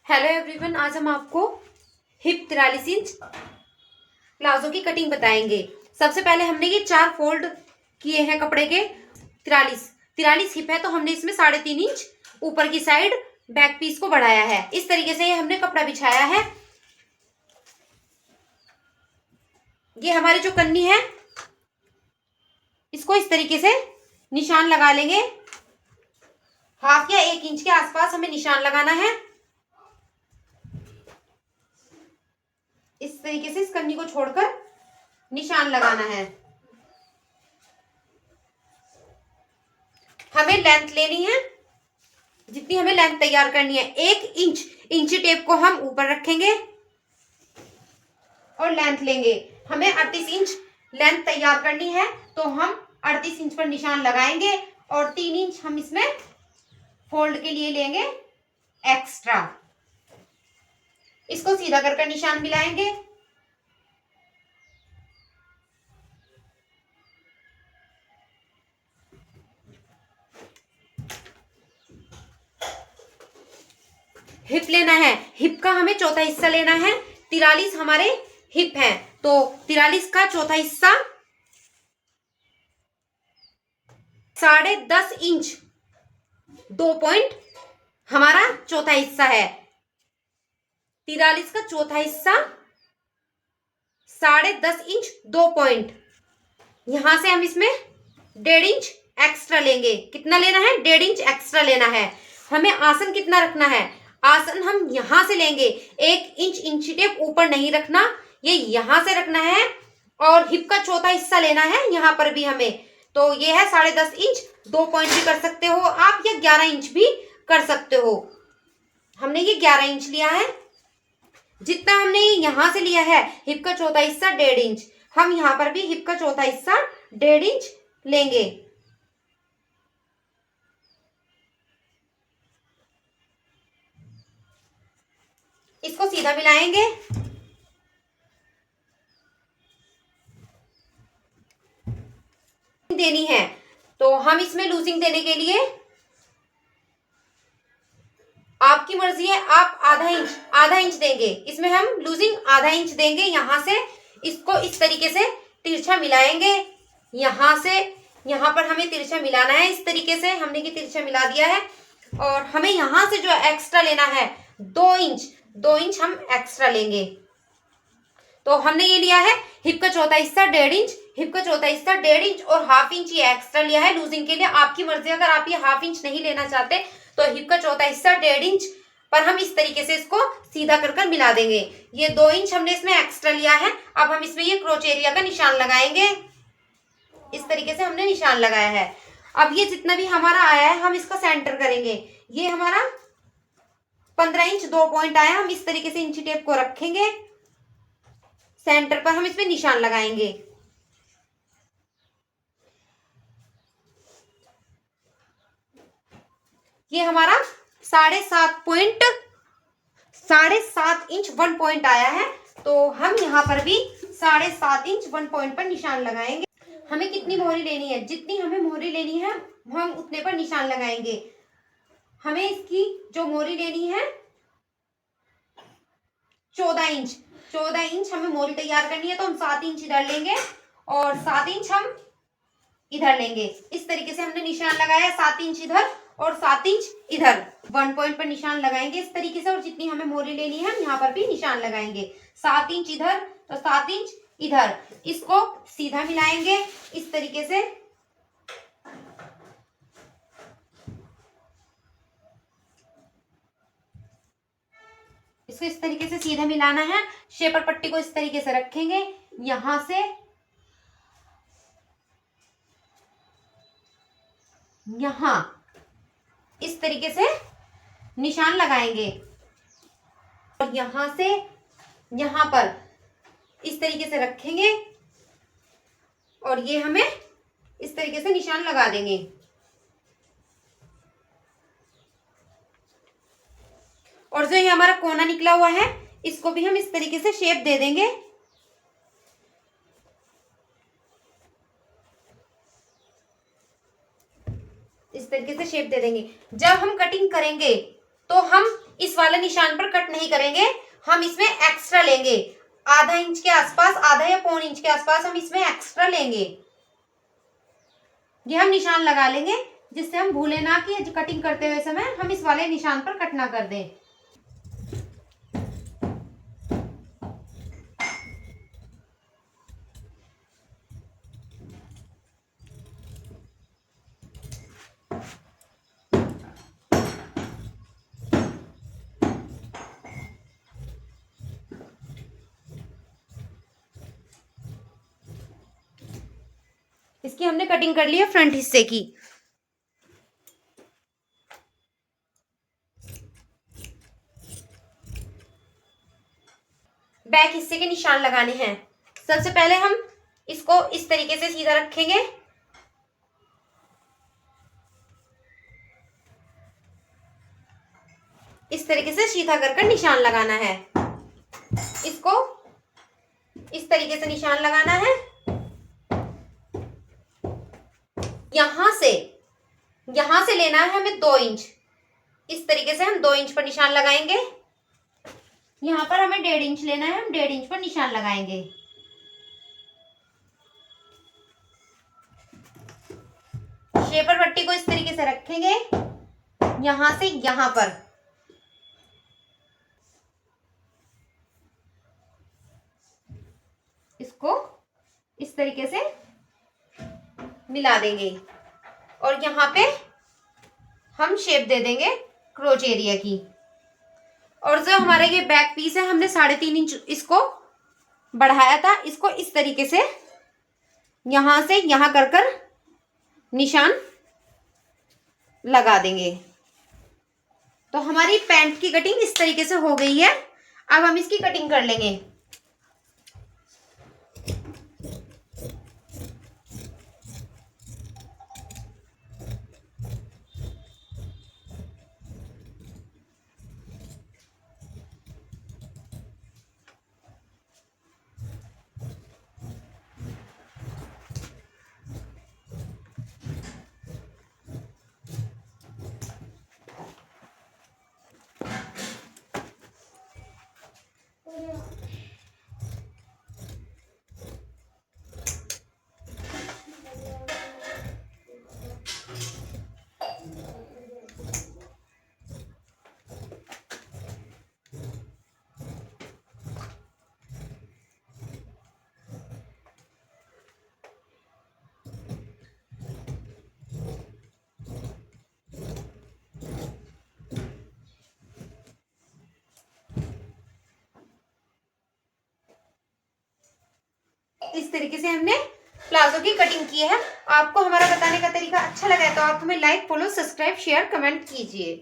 Hello everyone, आज हम आपको हिप 43 इंच प्लाजो की कटिंग बताएंगे। सबसे पहले हमने ये 4 फोल्ड किए हैं कपड़े के। 43 हिप है तो हमने इसमें 3.5 इंच ऊपर की साइड बैक पीस को बढ़ाया है। इस तरीके से ये हमने कपड़ा बिछाया है। ये हमारी जो कन्नी है इसको इस तरीके से निशान लगा लेंगे। 1/2 या 1 इंच के आसपास हमें निशान लगाना है। इस तरीके से इस कन्नी को छोड़कर निशान लगाना है। हमें लेंथ लेनी है, जितनी हमें लेंथ तैयार करनी है 1 इंच इंची टेप को हम ऊपर रखेंगे और लेंथ लेंगे। हमें 38 इंच लेंथ तैयार करनी है तो हम 38 इंच पर निशान लगाएंगे और 3 इंच हम इसमें फोल्ड के लिए लेंगे एक्स्ट्रा। इसको सीधा कर निशान मिलाएंगे। हिप लेना है, हिप का हमें चौथा हिस्सा लेना है। 43 हमारे हिप है तो 43 का चौथा हिस्सा 10.5 इंच 2 पॉइंट हमारा चौथा हिस्सा है। 43 का चौथा हिस्सा 10.5 इंच 2 पॉइंट। यहां से हम इसमें 1.5 इंच एक्स्ट्रा लेंगे। कितना लेना है? 1.5 इंच एक्स्ट्रा लेना है। हमें आसन कितना रखना है? आसन हम यहां से लेंगे। 1 इंच इंची टेप ऊपर नहीं रखना, ये यहां से रखना है। और हिप का चौथा हिस्सा लेना है यहां पर भी हमें। तो ये है 10.5 इंच 2 पॉइंट भी कर सकते हो आप, या 11 इंच भी कर सकते हो। हमने ये 11 इंच लिया है। जितना हमने यहां से लिया है हिप का चौथा हिस्सा 1.5 इंच, हम यहां पर भी हिप का चौथा हिस्सा 1.5 इंच लेंगे। इसको सीधा मिलाएंगे। देनी है तो हम इसमें लूजिंग देने के लिए आपकी मर्जी है, आप आधा इंच देंगे। इसमें हम लूजिंग आधा इंच देंगे। यहां से इसको इस तरीके से तिरछा मिलाएंगे। यहां से यहां पर हमें तिरछा मिलाना है। इस तरीके से हमने ये तिरछा मिला दिया है। और हमें यहां से जो एक्स्ट्रा लेना है 2 इंच हम एक्स्ट्रा लेंगे। तो हमने ये लिया है हिप का चौथा हिस्सा 1.5 इंच, हिप का चौथा हिस्सा 1.5 इंच और 1/2 इंच ये एक्स्ट्रा लिया है लूजिंग के लिए। आपकी मर्जी, अगर आप ये 1/2 इंच नहीं लेना चाहते तो हिप का चौथा हिस्सा 1.5 इंच पर हम इस तरीके से इसको सीधा कर मिला देंगे। ये 2 इंच हमने इसमें एक्स्ट्रा लिया है। अब हम इसमें ये क्रोच एरिया का निशान लगाएंगे। इस तरीके से हमने निशान लगाया है। अब ये जितना भी हमारा आया है हम इसका सेंटर करेंगे। ये हमारा 15 इंच 2 पॉइंट आया। हम इस तरीके से इंची टेप को रखेंगे, सेंटर पर हम इसमें निशान लगाएंगे। ये हमारा 7.5 इंच 1 पॉइंट आया है तो हम यहां पर भी 7.5 इंच 1 पॉइंट पर निशान लगाएंगे। हमें कितनी मोहरी लेनी है? जितनी हमें मोहरी लेनी है हम उतने पर निशान लगाएंगे। हमें इसकी जो मोहरी लेनी है 14 इंच हमें मोहरी तैयार करनी है तो हम 7 इंच इधर लेंगे और 7 इंच हम इधर लेंगे। इस तरीके से हमने निशान लगाया 7 इंच इधर और 7 इंच इधर 1 पॉइंट पर निशान लगाएंगे इस तरीके से। और जितनी हमें मोहरी लेनी है हम यहाँ पर भी निशान लगाएंगे। 7 इंच इधर तो 7 इंच इधर। इसको सीधा मिलाएंगे इस तरीके से। इसको इस तरीके से सीधा मिलाना है। शेपर पट्टी को इस तरीके से रखेंगे, यहां से यहां इस तरीके से निशान लगाएंगे और यहां से यहां पर इस तरीके से रखेंगे और ये हमें इस तरीके से निशान लगा देंगे। और जो ये हमारा कोना निकला हुआ है इसको भी हम इस तरीके से शेप दे देंगे। इस तरीके से शेप दे देंगे। जब हम कटिंग करेंगे तो हम इस वाले निशान पर कट नहीं करेंगे, हम इसमें एक्स्ट्रा लेंगे आधा इंच के आसपास, आधा या पौन इंच के आसपास हम इसमें एक्स्ट्रा लेंगे। ये हम निशान लगा लेंगे जिससे हम भूले ना कि कटिंग करते हुए समय हम इस वाले निशान पर कट ना कर दें। इसकी हमने कटिंग कर ली है फ्रंट हिस्से की। बैक हिस्से के निशान लगाने हैं। सबसे पहले हम इसको इस तरीके से सीधा रखेंगे, इस तरीके से सीधा कर निशान लगाना है। इसको इस तरीके से निशान लगाना है। यहां से लेना है हमें 2 इंच। इस तरीके से हम 2 इंच पर निशान लगाएंगे। यहां पर हमें 1.5 इंच लेना है, हम 1.5 इंच पर निशान लगाएंगे। शेपर पट्टी को इस तरीके से रखेंगे, यहां से यहां पर इसको इस तरीके से मिला देंगे और यहाँ पे हम शेप दे देंगे क्रोच एरिया की। और जो हमारा ये बैक पीस है हमने 3.5 इंच इसको बढ़ाया था, इसको इस तरीके से यहां से यहां कर निशान लगा देंगे। तो हमारी पैंट की कटिंग इस तरीके से हो गई है। अब हम इसकी कटिंग कर लेंगे। इस तरीके से हमने प्लाजो की कटिंग की है। आपको हमारा बताने का तरीका अच्छा लगा है तो आप हमें like, follow, subscribe, share, comment कीजिए।